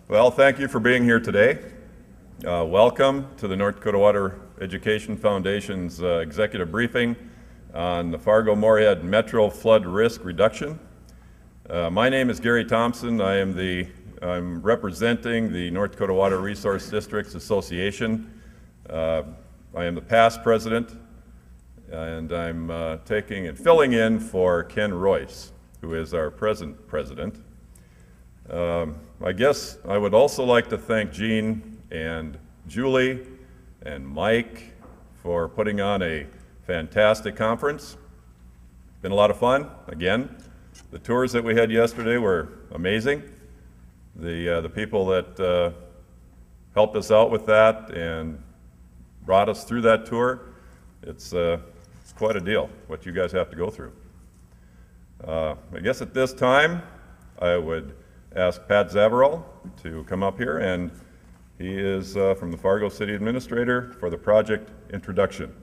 Well, thank you for being here today. Welcome to the North Dakota Water Education Foundation's executive briefing on the Fargo Moorhead Metro Flood Risk Reduction. My name is Gary Thompson. I'm representing the North Dakota Water Resource Districts Association. I am the past president, and I'm taking and filling in for Ken Royse, who is our present president. I guess I would also like to thank Gene and Julie and Mike for putting on a fantastic conference. Been a lot of fun. Again, the tours that we had yesterday were amazing. The people that helped us out with that and brought us through that tour, it's quite a deal what you guys have to go through. I guess at this time I would ask Pat Zavoral to come up here, and he is from the Fargo City Administrator for the project introduction.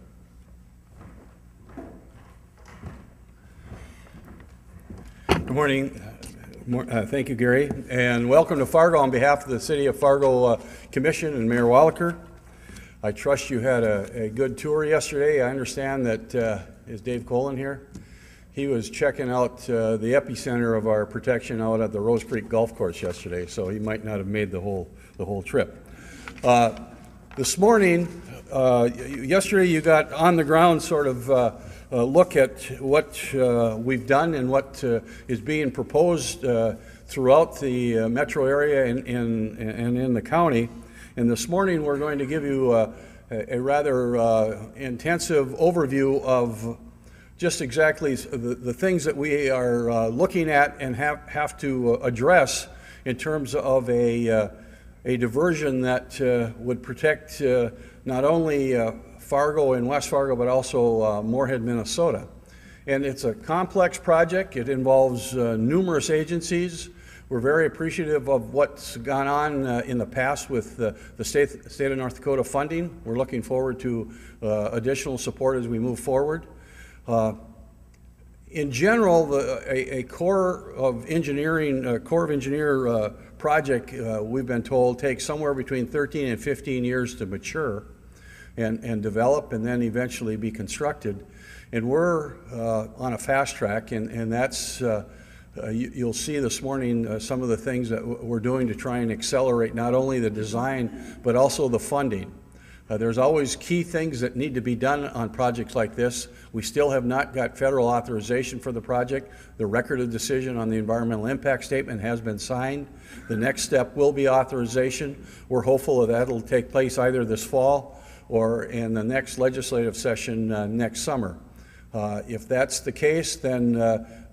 Good morning. Thank you, Gary, and welcome to Fargo on behalf of the City of Fargo Commission and Mayor Wallaker. I trust you had a good tour yesterday. I understand that, is Dave Coleman here? He was checking out the epicenter of our protection out at the Rose Creek Golf Course yesterday, so he might not have made the whole trip. This morning, yesterday you got on the ground sort of look at what we've done and what is being proposed throughout the metro area and in the county. And this morning we're going to give you a rather intensive overview of just exactly the things that we are looking at and have to address in terms of a diversion that would protect not only Fargo and West Fargo, but also Moorhead, Minnesota. And it's a complex project. It involves numerous agencies. We're very appreciative of what's gone on in the past with the state of North Dakota funding. We're looking forward to additional support as we move forward. In general, a Corps of Engineer project, we've been told, takes somewhere between 13 and 15 years to mature and develop and then eventually be constructed. And we're on a fast track, and that's, you'll see this morning some of the things that we're doing to try and accelerate not only the design, but also the funding. There's always key things that need to be done on projects like this. We still have not got federal authorization for the project. The record of decision on the environmental impact statement has been signed. The next step will be authorization. We're hopeful that will take place either this fall or in the next legislative session next summer. If that's the case, then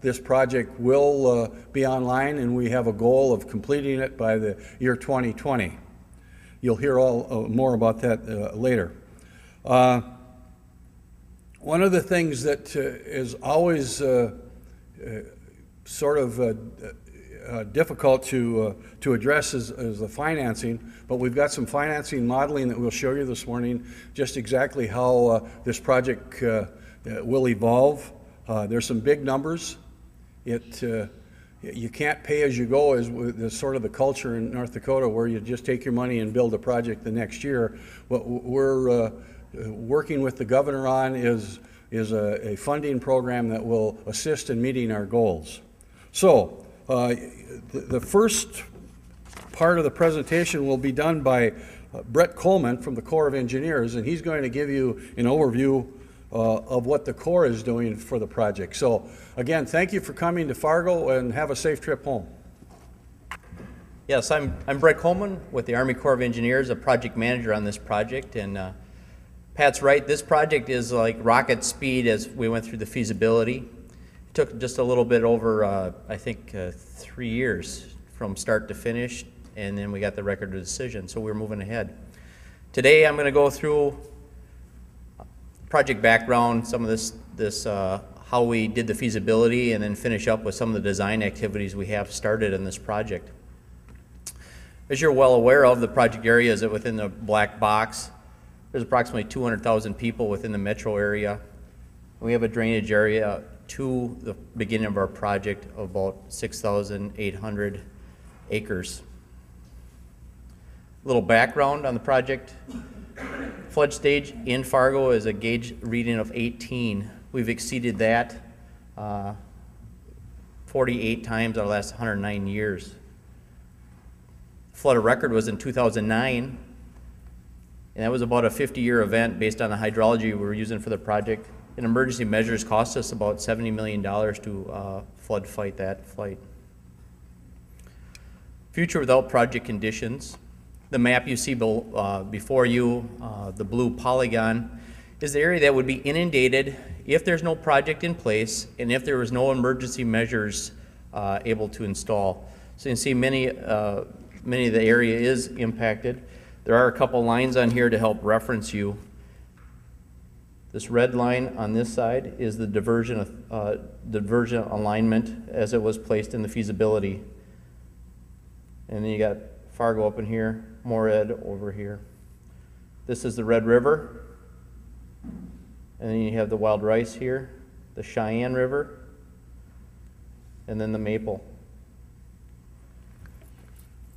this project will be online, and we have a goal of completing it by the year 2020. You'll hear more about that later. One of the things that is always sort of difficult to address is the financing, but we've got some financing modeling that we'll show you this morning, just exactly how this project will evolve. There's some big numbers. You can't pay as you go as sort of the culture in North Dakota where you just take your money and build a project the next year. What we're working with the governor on is a funding program that will assist in meeting our goals. So the first part of the presentation will be done by Brett Coleman from the Corps of Engineers, and he's going to give you an overview of what the Corps is doing for the project. So again, thank you for coming to Fargo, and have a safe trip home. Yes, I'm Brett Coleman with the Army Corps of Engineers, a project manager on this project. And Pat's right, this project is like rocket speed as we went through the feasibility. It took just a little bit over, I think, 3 years from start to finish, and then we got the record of decision, so we're moving ahead. Today I'm going to go through project background, some of this how we did the feasibility, and then finish up with some of the design activities we have started in this project. As you're well aware of, the project area is within the black box. There's approximately 200,000 people within the metro area. We have a drainage area to the beginning of our project of about 6,800 acres. little background on the project. Flood stage in Fargo is a gauge reading of 18. We've exceeded that 48 times out of the last 109 years. Flood of record was in 2009, and that was about a 50-year event based on the hydrology we were using for the project. And emergency measures cost us about $70 million to flood fight that flight. Future without project conditions. The map you see before you, the blue polygon, is the area that would be inundated if there's no project in place and if there was no emergency measures able to install. So you can see many of the area is impacted. There are a couple lines on here to help reference you. This red line on this side is the diversion alignment as it was placed in the feasibility. And then you got Fargo up in here, Moorhead over here. This is the Red River. And then you have the Wild Rice here, the Cheyenne River, and then the Maple.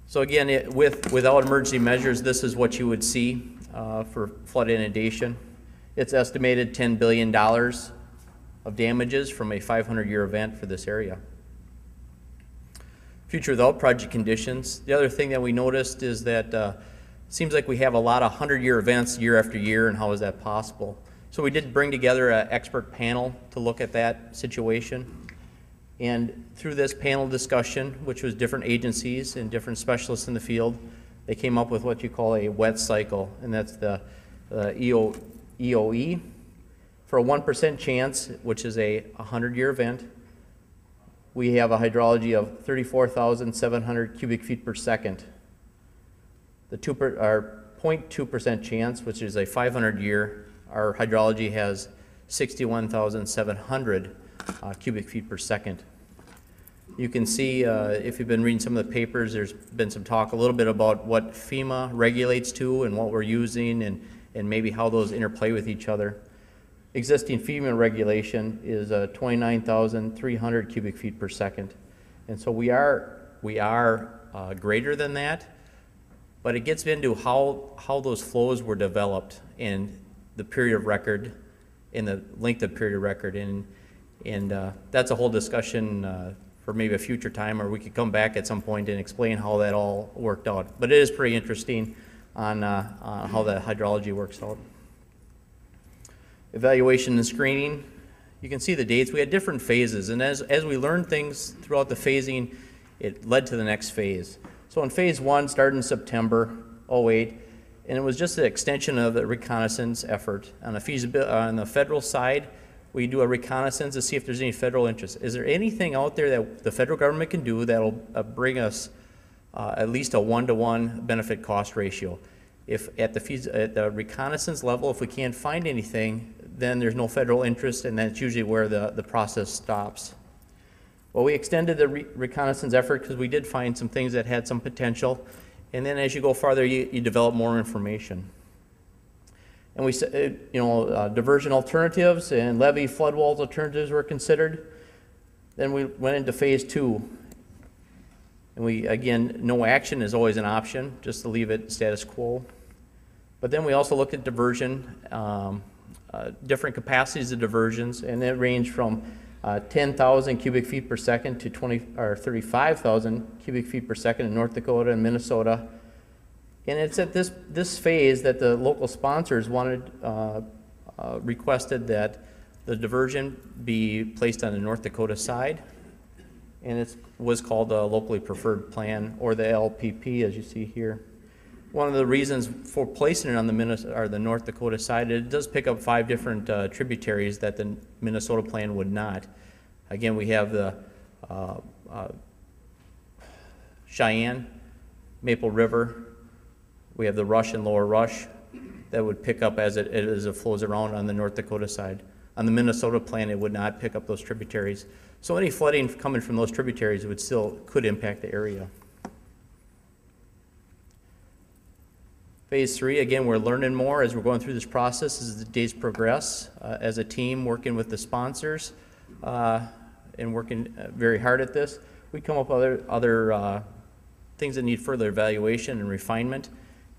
So again, without emergency measures, this is what you would see for flood inundation. It's estimated $10 billion of damages from a 500-year event for this area. Future without project conditions. The other thing that we noticed is that it seems like we have a lot of 100-year events year after year, and how is that possible? So we did bring together an expert panel to look at that situation. And through this panel discussion, which was different agencies and different specialists in the field, they came up with what you call a wet cycle, and that's the EOE. For a 1% chance, which is a 100-year event, we have a hydrology of 34,700 cubic feet per second. The 0.2% chance, which is a 500-year, our hydrology has 61,700 cubic feet per second. You can see, if you've been reading some of the papers, there's been some talk a little bit about what FEMA regulates to and what we're using and maybe how those interplay with each other. Existing FEMA regulation is 29,300 cubic feet per second. And so we are greater than that, but it gets into how those flows were developed and the period of record and the length of period of record. And that's a whole discussion for maybe a future time, or we could come back at some point and explain how that all worked out. But it is pretty interesting on how the hydrology works out. Evaluation and screening. You can see the dates. We had different phases, and as we learned things throughout the phasing, it led to the next phase. So in phase 1, started in September 08, and it was just an extension of the reconnaissance effort. On the federal side, we do a reconnaissance to see if there's any federal interest. Is there anything out there that the federal government can do that will bring us at least a 1-to-1 benefit cost ratio? If at the reconnaissance level, if we can't find anything, then there's no federal interest, and that's usually where the process stops. Well, we extended the reconnaissance effort because we did find some things that had some potential, and then as you go farther, you develop more information. And we said, diversion alternatives and levee flood walls alternatives were considered. Then we went into phase 2. And again, no action is always an option, just to leave it status quo. But then we also looked at diversion, different capacities of diversions, and it ranged from 10,000 cubic feet per second to 35,000 cubic feet per second in North Dakota and Minnesota. And it's at this phase that the local sponsors requested that the diversion be placed on the North Dakota side, and it was called a locally preferred plan, or the LPP, as you see here. One of the reasons for placing it on the North Dakota side, it does pick up 5 different tributaries that the Minnesota plan would not. Again, we have the Cheyenne, Maple River. We have the Rush and Lower Rush that would pick up as it flows around on the North Dakota side. On the Minnesota plan, it would not pick up those tributaries. So any flooding coming from those tributaries could impact the area. Phase 3, again, we're learning more as we're going through this process as the days progress. As a team working with the sponsors and working very hard at this, we come up with other things that need further evaluation and refinement.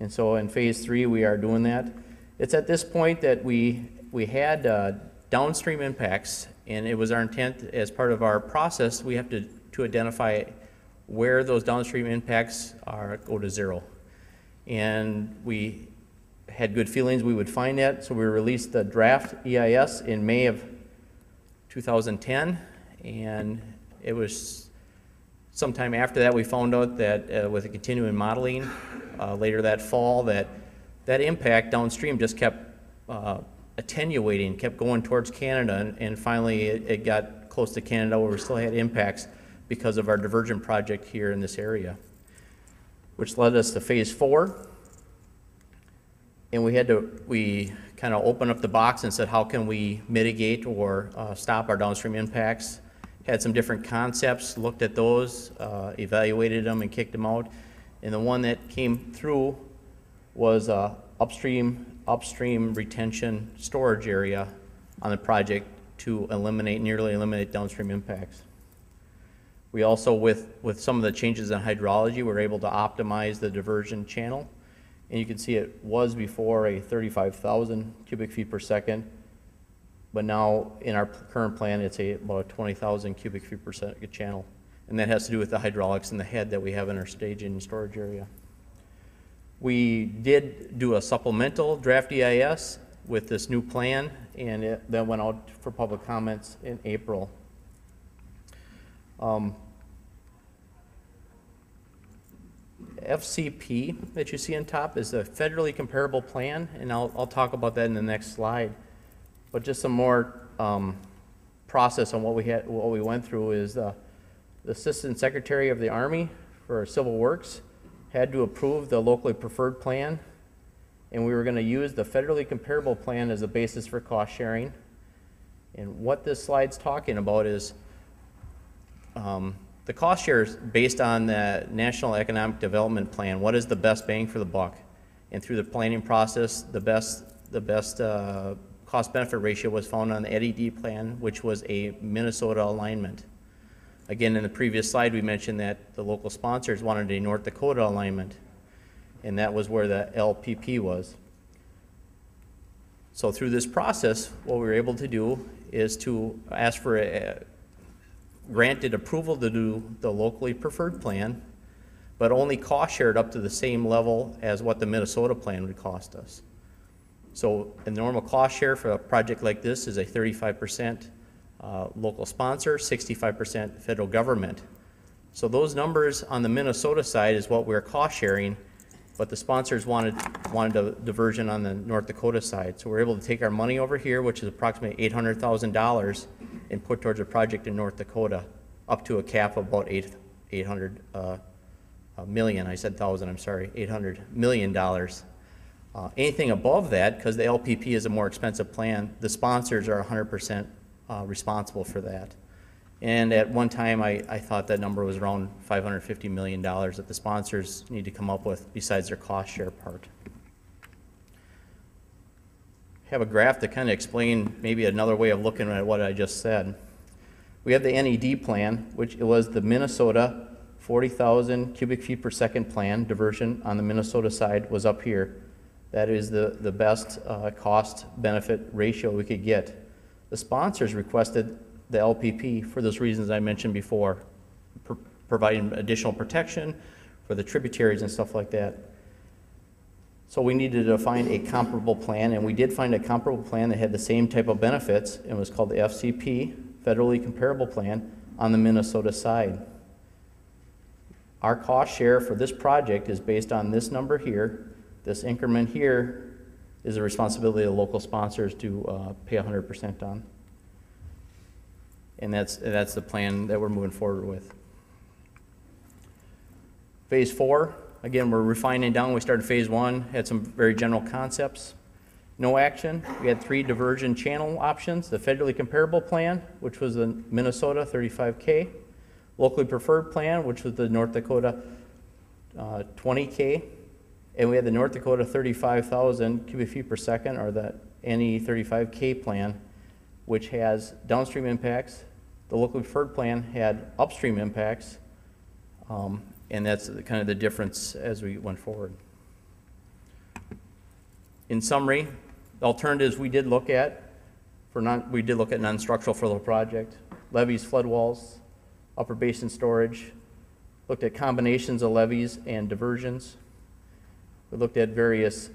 And so in phase 3, we are doing that. It's at this point that we had downstream impacts, and it was our intent as part of our process, we have to identify where those downstream impacts go to zero. And we had good feelings we would find that, so we released the draft EIS in May of 2010, and it was sometime after that we found out that with the continuing modeling later that fall, that impact downstream just kept attenuating, kept going towards Canada, and finally it got close to Canada where we still had impacts because of our diversion project here in this area, which led us to phase 4. And we kind of opened up the box and said, how can we mitigate or stop our downstream impacts? Had some different concepts, looked at those, evaluated them and kicked them out. And the one that came through was upstream retention storage area on the project to nearly eliminate downstream impacts. We also, with some of the changes in hydrology, were able to optimize the diversion channel. And you can see it was before a 35,000 cubic feet per second, but now in our current plan, it's about a 20,000 cubic feet per second channel. And that has to do with the hydraulics and the head that we have in our staging and storage area. We did do a supplemental draft EIS with this new plan, and that went out for public comments in April. FCP that you see on top is a federally comparable plan, and I'll talk about that in the next slide. But just some more process on what we went through is the Assistant Secretary of the Army for Civil Works had to approve the locally preferred plan, and we were going to use the federally comparable plan as a basis for cost sharing. And what this slide's talking about is the cost share is based on the National Economic Development Plan. What is the best bang for the buck? And through the planning process, the best cost-benefit ratio was found on the EDD plan, which was a Minnesota alignment. Again, in the previous slide, we mentioned that the local sponsors wanted a North Dakota alignment, and that was where the LPP was. So through this process, what we were able to do is to ask for granted approval to do the locally preferred plan, but only cost shared up to the same level as what the Minnesota plan would cost us. So a normal cost share for a project like this is a 35% local sponsor, 65% federal government. So those numbers on the Minnesota side is what we're cost sharing, but the sponsors wanted a diversion on the North Dakota side. So we're able to take our money over here, which is approximately $800,000, and put towards a project in North Dakota, up to a cap of about $800 million. I said thousand, I'm sorry, $800 million. Anything above that, because the LPP is a more expensive plan, the sponsors are 100% responsible for that. And at one time, I thought that number was around $550 million that the sponsors need to come up with besides their cost share part. Have a graph to kind of explain maybe another way of looking at what I just said. We have the NED plan, which was the Minnesota 40,000 cubic feet per second plan. Diversion on the Minnesota side was up here. That is the best cost-benefit ratio we could get. The sponsors requested the LPP for those reasons I mentioned before, providing additional protection for the tributaries and stuff like that. So we needed to find a comparable plan, and we did find a comparable plan that had the same type of benefits, and it was called the FCP, Federally Comparable Plan, on the Minnesota side. Our cost share for this project is based on this number here. This increment here is the responsibility of the local sponsors to pay 100% on. And that's the plan that we're moving forward with. Phase 4. Again, we're refining down. We started phase 1, had some very general concepts. No action. We had 3 diversion channel options. The federally comparable plan, which was the Minnesota 35K. Locally preferred plan, which was the North Dakota 20K. And we had the North Dakota 35,000 cubic feet per second, or the NE35K plan, which has downstream impacts. The locally preferred plan had upstream impacts. And that's kind of the difference as we went forward. In summary, the alternatives we did look at non-structural for the project: levees, flood walls, upper basin storage. Looked at combinations of levees and diversions. We looked at various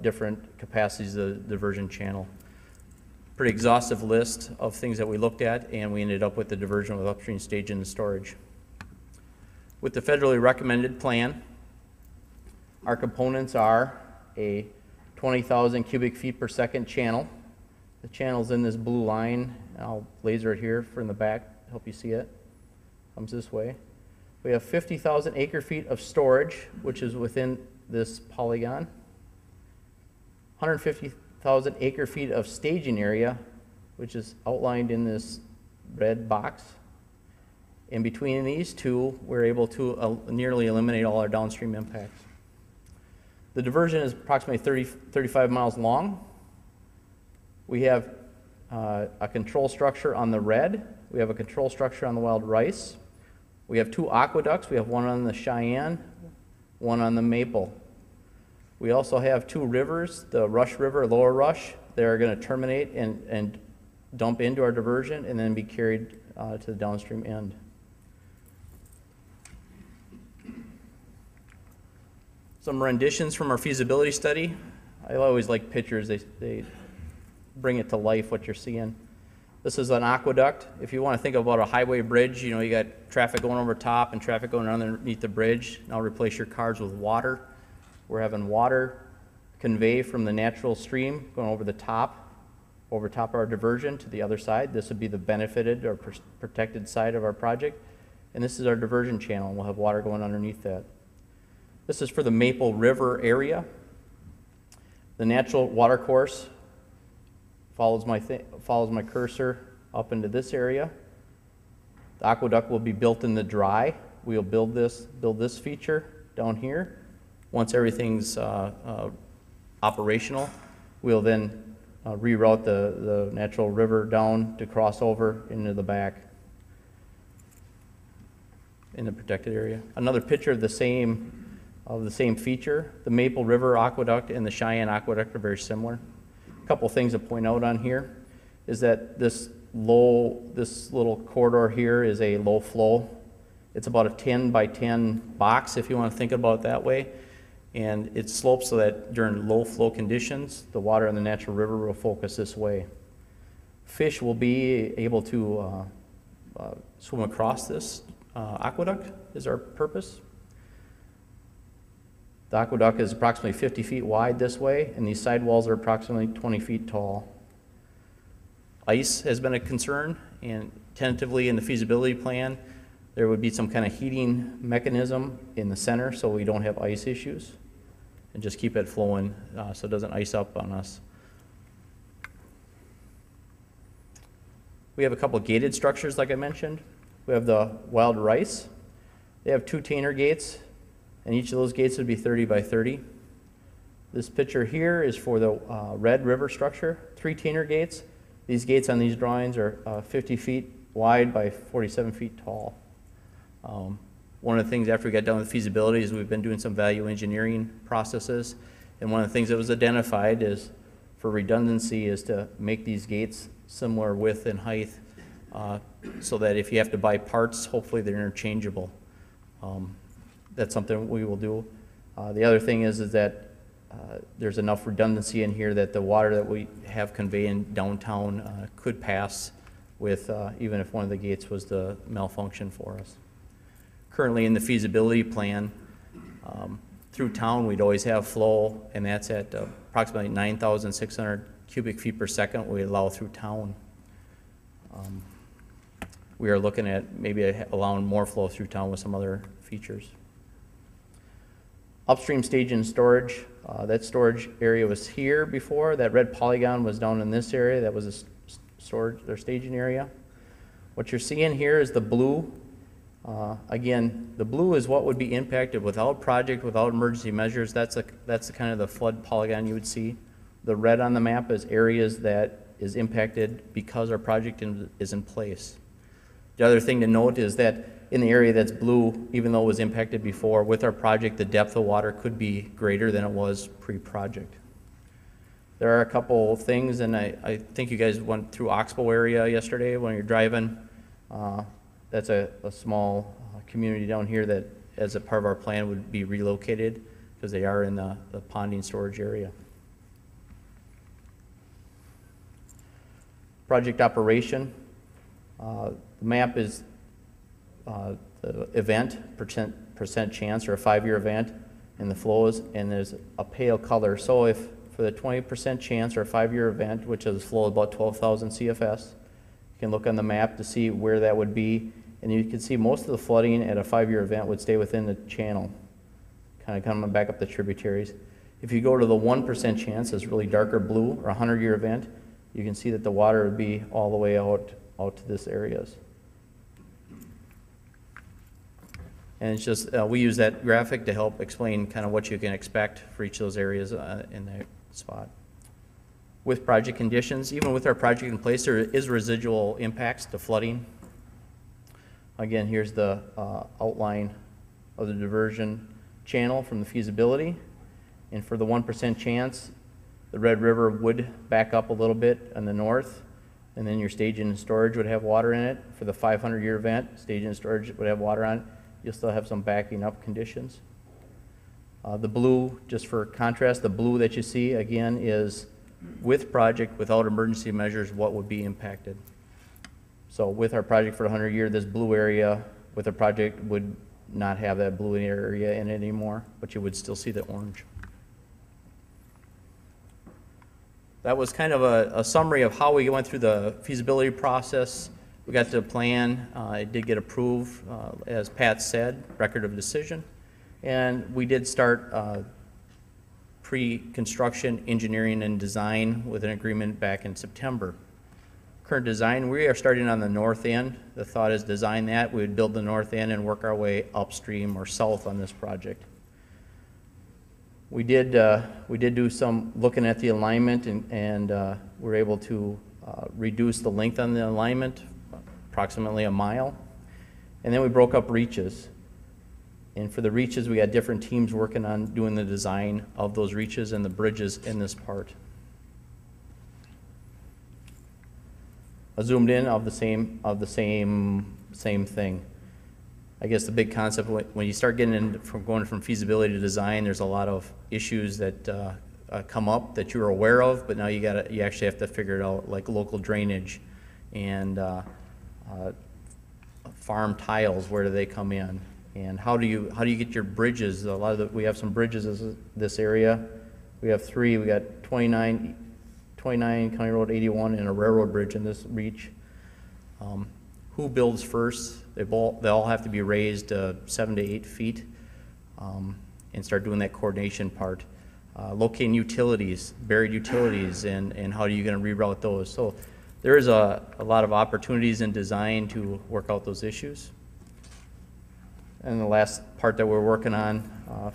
different capacities of the diversion channel. Pretty exhaustive list of things that we looked at, and we ended up with the diversion with upstream staging and storage. With the federally recommended plan, our components are a 20,000 cubic feet per second channel. The channel's in this blue line. I'll laser it here from the back, help you see it. Comes this way. We have 50,000 acre feet of storage, which is within this polygon. 150,000 acre feet of staging area, which is outlined in this red box. In between these two, we're able to nearly eliminate all our downstream impacts. The diversion is approximately 35 miles long. We have a control structure on the red. We have a control structure on the Wild Rice. We have two aqueducts. We have one on the Cheyenne, one on the Maple. We also have two rivers, the Rush River, Lower Rush. They're going to terminate and dump into our diversion and then be carried to the downstream end. Some renditions from our feasibility study. I always like pictures. They bring it to life, what you're seeing. This is an aqueduct. If you want to think about a highway bridge, you got traffic going over top and traffic going underneath the bridge. Now replace your cars with water. We're having water convey from the natural stream going over top of our diversion to the other side. This would be the benefited or protected side of our project. And this is our diversion channel. We'll have water going underneath that. This is for the Maple River area. The natural water course follows my cursor up into this area. The aqueduct will be built in the dry. We'll build this feature down here. Once everything's operational, we'll then reroute the natural river down to cross over into the back in the protected area. Another picture of the same feature. The Maple River Aqueduct and the Cheyenne Aqueduct are very similar. A couple things to point out on here is that this little corridor here is a low flow. It's about a 10 by 10 box, if you want to think about it that way. And it slopes so that during low flow conditions, the water in the natural river will focus this way. Fish will be able to swim across this aqueduct is our purpose. The aqueduct is approximately 50 feet wide this way, and these sidewalls are approximately 20 feet tall. Ice has been a concern, and tentatively in the feasibility plan, there would be some kind of heating mechanism in the center so we don't have ice issues, and just keep it flowing so it doesn't ice up on us. We have a couple gated structures like I mentioned. We have the Wild Rice. They have two Tainer gates, and each of those gates would be 30 by 30. This picture here is for the Red River structure, 3 Tainer gates. These gates on these drawings are 50 feet wide by 47 feet tall. One of the things after we got done with feasibility is we've been doing some value engineering processes, and one of the things that was identified is for redundancy is to make these gates similar width and height so that if you have to buy parts, hopefully they're interchangeable. That's something we will do. The other thing is that there's enough redundancy in here that the water that we have conveying downtown could pass with even if one of the gates was to malfunction for us. Currently in the feasibility plan, through town we'd always have flow, and that's at approximately 9,600 cubic feet per second we allow through town. We are looking at maybe allowing more flow through town with some other features. Upstream stage and storage. That storage area was here before. That red polygon was down in this area. That was a storage or staging area. What you're seeing here is the blue. Again, the blue is what would be impacted without project, without emergency measures. That's the kind of the flood polygon you would see. The red on the map is areas that is impacted because our project is in place. The other thing to note is that in the area that's blue, even though it was impacted before, with our project, the depth of water could be greater than it was pre-project. There are a couple things, and I think you guys went through Oxbow area yesterday when you're driving. That's a small community down here that, as a part of our plan, would be relocated because they are in the ponding storage area. Project operation. The map is the event, percent chance, or a 5-year event, and the flows, and there's a pale color. So if for the 20% chance or a 5-year event, which is a flow of about 12,000 CFS, you can look on the map to see where that would be, and you can see most of the flooding at a 5-year event would stay within the channel, kind of coming back up the tributaries. If you go to the 1% chance, it's really darker blue, or a 100-year event, you can see that the water would be all the way out to this areas. And it's just, we use that graphic to help explain kind of what you can expect for each of those areas in that spot. With project conditions, even with our project in place, there is residual impacts to flooding. Again, here's the outline of the diversion channel from the feasibility. And for the 1% chance, the Red River would back up a little bit in the north, and then your staging and storage would have water in it. For the 500-year event, staging and storage would have water on it. You'll still have some backing up conditions. The blue, just for contrast, the blue that you see, again, is with project, without emergency measures, what would be impacted. So with our project for 100-year, this blue area with a project would not have that blue area in it anymore, but you would still see the orange. That was kind of a summary of how we went through the feasibility process. We got to the plan. It did get approved, as Pat said, record of decision. And we did start pre-construction engineering and design with an agreement back in September. Current design, we are starting on the north end. The thought is design that. We would build the north end and work our way upstream or south on this project. We did do some looking at the alignment, and we were able to reduce the length on the alignment, approximately 1 mile. And then we broke up reaches. And for the reaches, we got different teams working on doing the design of those reaches and the bridges in this part. I zoomed in of the same thing. I guess the big concept when you start getting in from going from feasibility to design, there's a lot of issues that come up that you're aware of, but now you actually have to figure it out, like local drainage and farm tiles. Where do they come in, and how do you get your bridges? We have some bridges in this area. We have 3. We got 29 County Road 81 and a railroad bridge in this reach. Who builds first? They all have to be raised 7 to 8 feet, and start doing that coordination part. Locating utilities, buried utilities, and how are you going to reroute those? So there is a lot of opportunities in design to work out those issues. And the last part that we're working on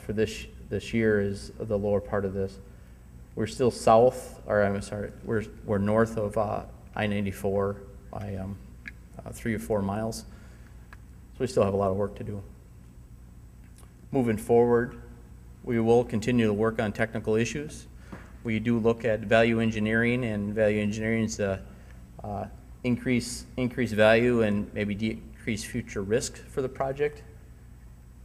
for this year is the lower part of this. We're still south, or I'm sorry, we're north of I-94 by 3 or 4 miles. So we still have a lot of work to do. Moving forward, we will continue to work on technical issues. We do look at value engineering, and value engineering is to increase value and maybe decrease future risk for the project.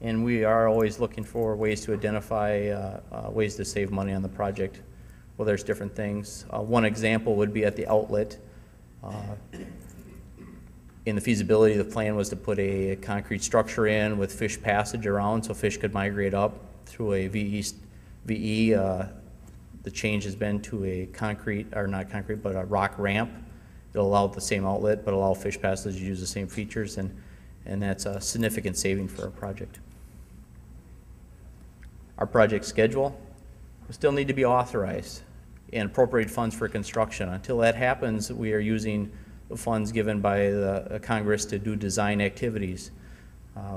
And we are always looking for ways to identify ways to save money on the project. Well, there's different things. One example would be at the outlet. In the feasibility, the plan was to put a concrete structure in with fish passage around so fish could migrate up through a VE. The change has been to a concrete, or not concrete, but a rock ramp. It'll allow the same outlet, but allow fish passage to use the same features, and that's a significant saving for our project. Our project schedule will still need to be authorized and appropriate funds for construction. Until that happens, we are using the funds given by the Congress to do design activities.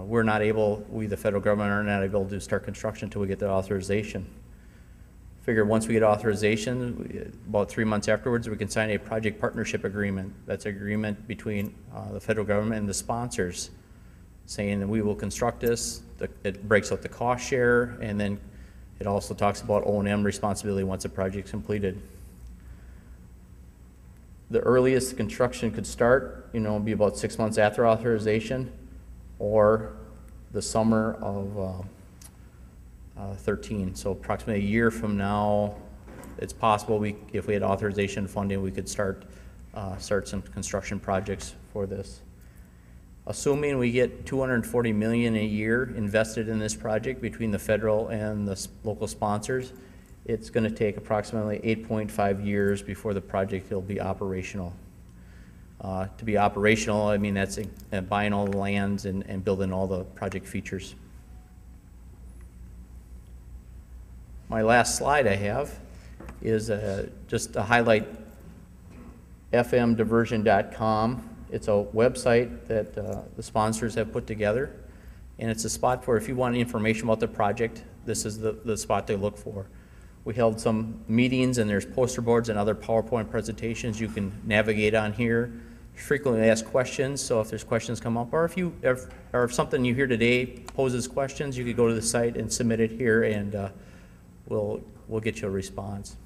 We're not able, we the federal government are not able to start construction until we get the authorization. Figure once we get authorization, about 3 months afterwards, we can sign a project partnership agreement. That's an agreement between the federal government and the sponsors, saying that we will construct this. It breaks out the cost share, and then it also talks about O&M responsibility once the project's completed. the earliest construction could start, be about 6 months after authorization, or the summer of 13. So approximately a year from now, it's possible if we had authorization funding, we could start some construction projects for this. Assuming we get $240 million a year invested in this project between the federal and the local sponsors, it's going to take approximately 8.5 years before the project will be operational. To be operational, I mean that's buying all the lands and building all the project features. My last slide I have is just to highlight fmdiversion.com. It's a website that the sponsors have put together, and it's a spot for if you want information about the project, this is the spot to look for. We held some meetings, and there's poster boards and other PowerPoint presentations you can navigate on here. Frequently asked questions, so if there's questions come up, or if something you hear today poses questions, you could go to the site and submit it here, and we'll get you a response.